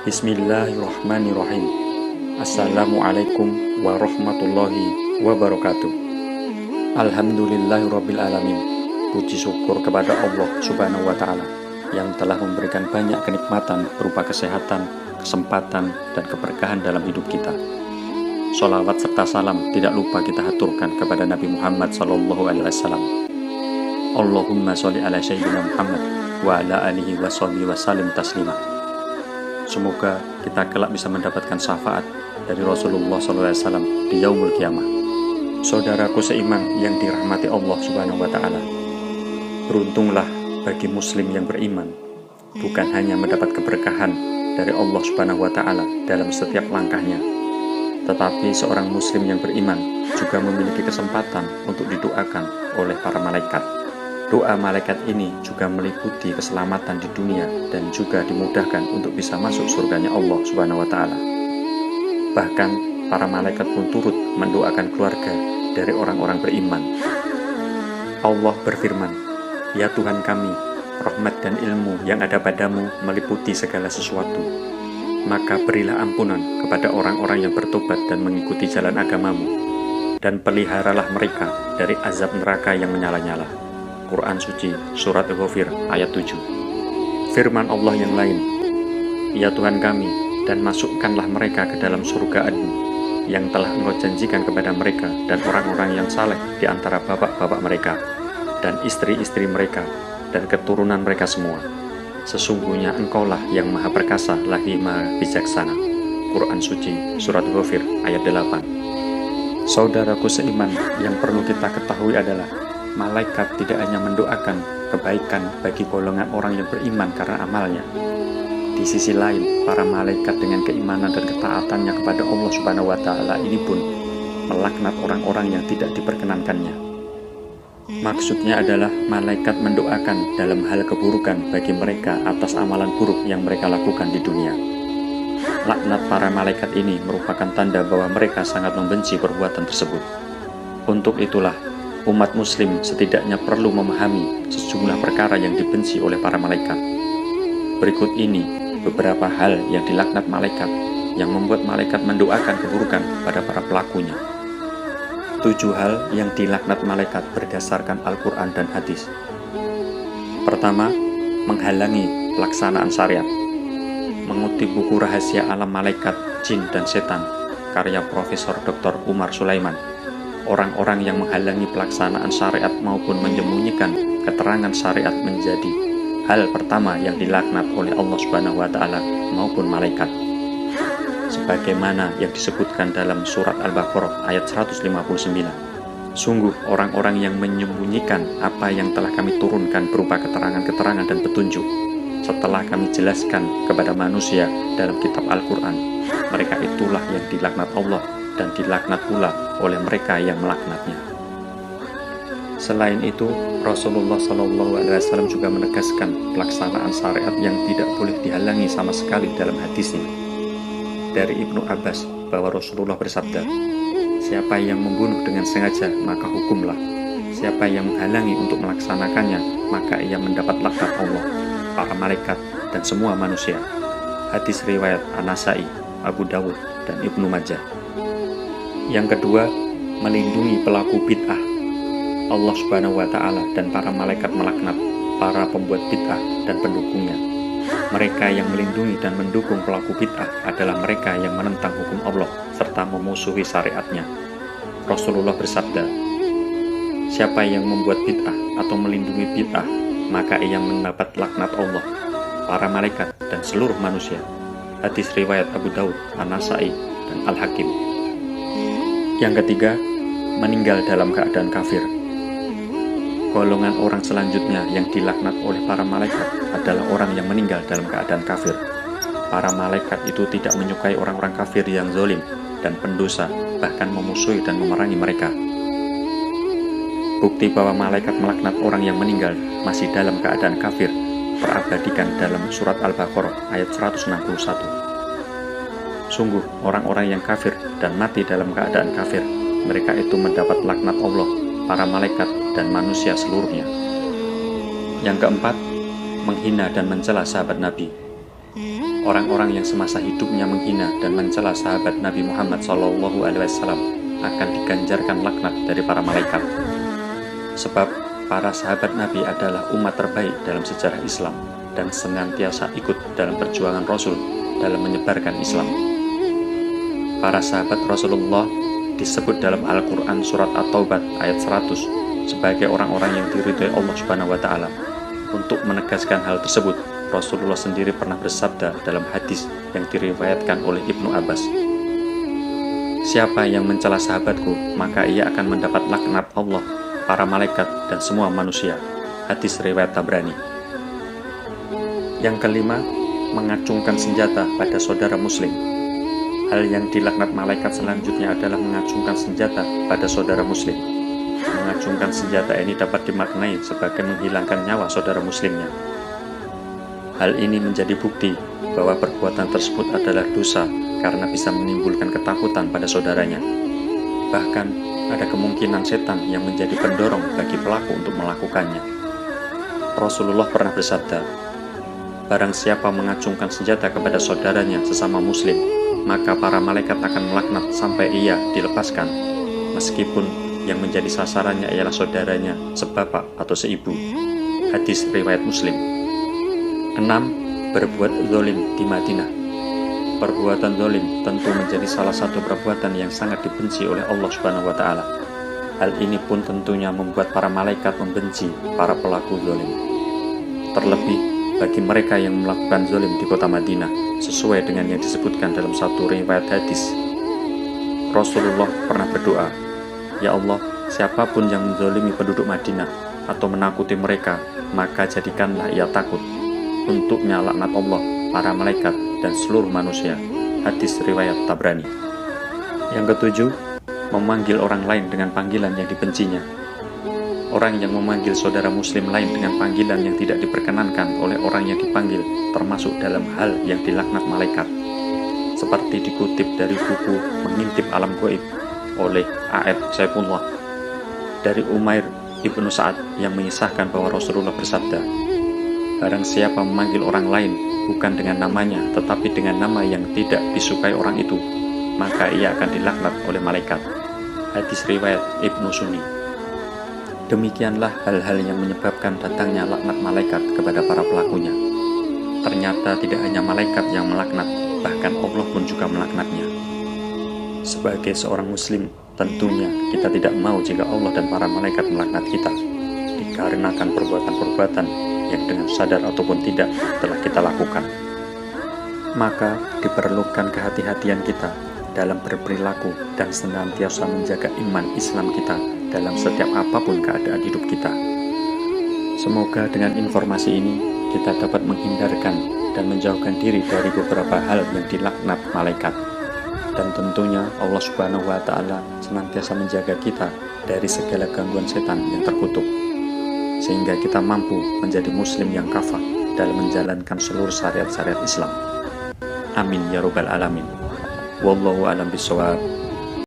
Bismillahirrahmanirrahim. Assalamualaikum warahmatullahi wabarakatuh. Alhamdulillahirabbil alamin. Puji syukur kepada Allah Subhanahu wa taala yang telah memberikan banyak kenikmatan berupa kesehatan, kesempatan, dan keberkahan dalam hidup kita. Sholawat serta salam tidak lupa kita haturkan kepada Nabi Muhammad SAW. Allahumma sholli ala sayyidina Muhammad wa ala alihi wa sahbihi wa salim taslima. Semoga kita kelak bisa mendapatkan syafaat dari Rasulullah SAW di yaumul qiyamah. Saudaraku seiman yang dirahmati Allah Subhanahu wa taala, beruntunglah bagi muslim yang beriman, bukan hanya mendapat keberkahan dari Allah Subhanahu wa taala dalam setiap langkahnya, tetapi seorang muslim yang beriman juga memiliki kesempatan untuk didoakan oleh para malaikat. Doa malaikat ini juga meliputi keselamatan di dunia dan juga dimudahkan untuk bisa masuk surganya Allah Subhanahu wa taala. Bahkan para malaikat pun turut mendoakan keluarga dari orang-orang beriman. Allah berfirman, "Ya Tuhan kami, rahmat dan ilmu yang ada padamu meliputi segala sesuatu. Maka berilah ampunan kepada orang-orang yang bertobat dan mengikuti jalan agamamu, dan peliharalah mereka dari azab neraka yang menyala-nyala." Quran Suci, Surat Al-Ghafir, ayat 7. Firman Allah yang lain, "Ya Tuhan kami, dan masukkanlah mereka ke dalam surga-Mu yang telah Engkau janjikan kepada mereka dan orang-orang yang saleh di antara bapak-bapak mereka, dan istri-istri mereka, dan keturunan mereka semua. Sesungguhnya Engkaulah yang maha perkasa lagi maha bijaksana." Quran Suci, Surat Ghafir, ayat 8. Saudaraku seiman, yang perlu kita ketahui adalah malaikat tidak hanya mendoakan kebaikan bagi golongan orang yang beriman karena amalnya. Di sisi lain, para malaikat dengan keimanan dan ketaatannya kepada Allah Subhanahu wa taala ini pun melaknat orang-orang yang tidak diperkenankannya. Maksudnya adalah malaikat mendoakan dalam hal keburukan bagi mereka atas amalan buruk yang mereka lakukan di dunia. Laknat para malaikat ini merupakan tanda bahwa mereka sangat membenci perbuatan tersebut. Untuk itulah, umat muslim setidaknya perlu memahami sejumlah perkara yang dibenci oleh para malaikat. Berikut ini beberapa hal yang dilaknat malaikat yang membuat malaikat mendoakan keburukan pada para pelakunya. 7 hal yang dilaknat malaikat berdasarkan Al-Quran dan hadis. Pertama, menghalangi pelaksanaan syariat. Mengutip buku Rahasia Alam Malaikat, Jin dan Setan, karya Profesor Dr. Umar Sulaiman, orang-orang yang menghalangi pelaksanaan syariat maupun menyembunyikan keterangan syariat menjadi hal pertama yang dilaknat oleh Allah Subhanahu wa taala maupun malaikat. Sebagaimana yang disebutkan dalam surat Al-Baqarah ayat 159. Sungguh orang-orang yang menyembunyikan apa yang telah kami turunkan berupa keterangan-keterangan dan petunjuk setelah kami jelaskan kepada manusia dalam kitab Al-Quran, mereka itulah yang dilaknat Allah dan dilaknat pula oleh mereka yang melaknatnya. Selain itu, Rasulullah SAW juga menegaskan pelaksanaan syariat yang tidak boleh dihalangi sama sekali dalam hadisnya. Dari Ibnu Abbas bahwa Rasulullah bersabda, "Siapa yang membunuh dengan sengaja, maka hukumlah. Siapa yang menghalangi untuk melaksanakannya, maka ia mendapat laknat Allah, para malaikat, dan semua manusia." Hadis riwayat An-Nasai, Abu Dawud, dan Ibnu Majah. Yang kedua, melindungi pelaku bid'ah. Allah Subhanahu wa taala dan para malaikat melaknat para pembuat bid'ah dan pendukungnya. Mereka yang melindungi dan mendukung pelaku bid'ah adalah mereka yang menentang hukum Allah serta memusuhi syariatnya. Rasulullah bersabda, "Siapa yang membuat bid'ah atau melindungi bid'ah, maka ia mendapat laknat Allah, para malaikat, dan seluruh manusia." Hadis riwayat Abu Dawud, An-Nasai, dan Al-Hakim. Yang ketiga, meninggal dalam keadaan kafir. Golongan orang selanjutnya yang dilaknat oleh para malaikat adalah orang yang meninggal dalam keadaan kafir. Para malaikat itu tidak menyukai orang-orang kafir yang zalim dan pendosa, bahkan memusuhi dan memerangi mereka. Bukti bahwa malaikat melaknat orang yang meninggal masih dalam keadaan kafir terabadikan dalam surat Al-Baqarah ayat 161. Sungguh orang-orang yang kafir dan mati dalam keadaan kafir, mereka itu mendapat laknat Allah, para malaikat, dan manusia seluruhnya. Yang keempat, menghina dan mencela sahabat Nabi. Orang-orang yang semasa hidupnya menghina dan mencela sahabat Nabi Muhammad SAW akan diganjarkan laknat dari para malaikat. Sebab para sahabat Nabi adalah umat terbaik dalam sejarah Islam dan senantiasa ikut dalam perjuangan Rasul dalam menyebarkan Islam. Para sahabat Rasulullah disebut dalam Al-Quran surat At-Taubah ayat 100 sebagai orang-orang yang diridhoi Allah Subhanahu wa Ta'ala. Untuk menegaskan hal tersebut, Rasulullah sendiri pernah bersabda dalam hadis yang diriwayatkan oleh Ibnu Abbas, "Siapa yang mencela sahabatku, maka ia akan mendapat laknat Allah, para malaikat, dan semua manusia." Hadis riwayat Tabrani. Yang kelima, mengacungkan senjata pada saudara muslim. Hal yang dilaknat malaikat selanjutnya adalah mengacungkan senjata pada saudara muslim. Mengacungkan senjata ini dapat dimaknai sebagai menghilangkan nyawa saudara muslimnya. Hal ini menjadi bukti bahwa perbuatan tersebut adalah dosa karena bisa menimbulkan ketakutan pada saudaranya. Bahkan ada kemungkinan setan yang menjadi pendorong bagi pelaku untuk melakukannya. Rasulullah pernah bersabda, "Barang siapa mengacungkan senjata kepada saudaranya sesama muslim, maka para malaikat akan melaknat sampai ia dilepaskan, meskipun yang menjadi sasarannya ialah saudaranya sebapak atau seibu." Hadis riwayat Muslim. 6. Berbuat zalim di Madinah. Perbuatan zalim tentu menjadi salah satu perbuatan yang sangat dibenci oleh Allah Subhanahu wa Ta'ala. Hal ini pun tentunya membuat para malaikat membenci para pelaku zalim. Terlebih bagi mereka yang melakukan zalim di kota Madinah, sesuai dengan yang disebutkan dalam satu riwayat hadis. Rasulullah pernah berdoa, "Ya Allah, siapapun yang menzalimi penduduk Madinah atau menakuti mereka, maka jadikanlah ia takut. Untuknya laknat Allah, para malaikat, dan seluruh manusia." Hadis riwayat Tabrani. Yang ketujuh, memanggil orang lain dengan panggilan yang dibencinya. Orang yang memanggil saudara muslim lain dengan panggilan yang tidak diperkenankan oleh orang yang dipanggil termasuk dalam hal yang dilaknat malaikat. Seperti dikutip dari buku Mengintip Alam Gaib oleh A.F. Saifullah dari Umair Ibnu Sa'ad yang mengisahkan bahwa Rasulullah bersabda, "Barang siapa memanggil orang lain bukan dengan namanya tetapi dengan nama yang tidak disukai orang itu, maka ia akan dilaknat oleh malaikat." Hadis riwayat Ibnu Sunni. Demikianlah hal-hal yang menyebabkan datangnya laknat malaikat kepada para pelakunya. Ternyata tidak hanya malaikat yang melaknat, bahkan Allah pun juga melaknatnya. Sebagai seorang muslim, tentunya kita tidak mau jika Allah dan para malaikat melaknat kita, dikarenakan perbuatan-perbuatan yang dengan sadar ataupun tidak telah kita lakukan. Maka diperlukan kehati-hatian kita dalam berperilaku dan senantiasa menjaga iman Islam kita dalam setiap apapun keadaan hidup kita. Semoga dengan informasi ini kita dapat menghindarkan dan menjauhkan diri dari beberapa hal yang dilaknat malaikat. Dan tentunya Allah Subhanahu wa Ta'ala senantiasa menjaga kita dari segala gangguan setan yang terkutuk, sehingga kita mampu menjadi muslim yang kafah dalam menjalankan seluruh syariat-syariat Islam. Amin ya rabbal alamin. Wallahu a'lam bishawab.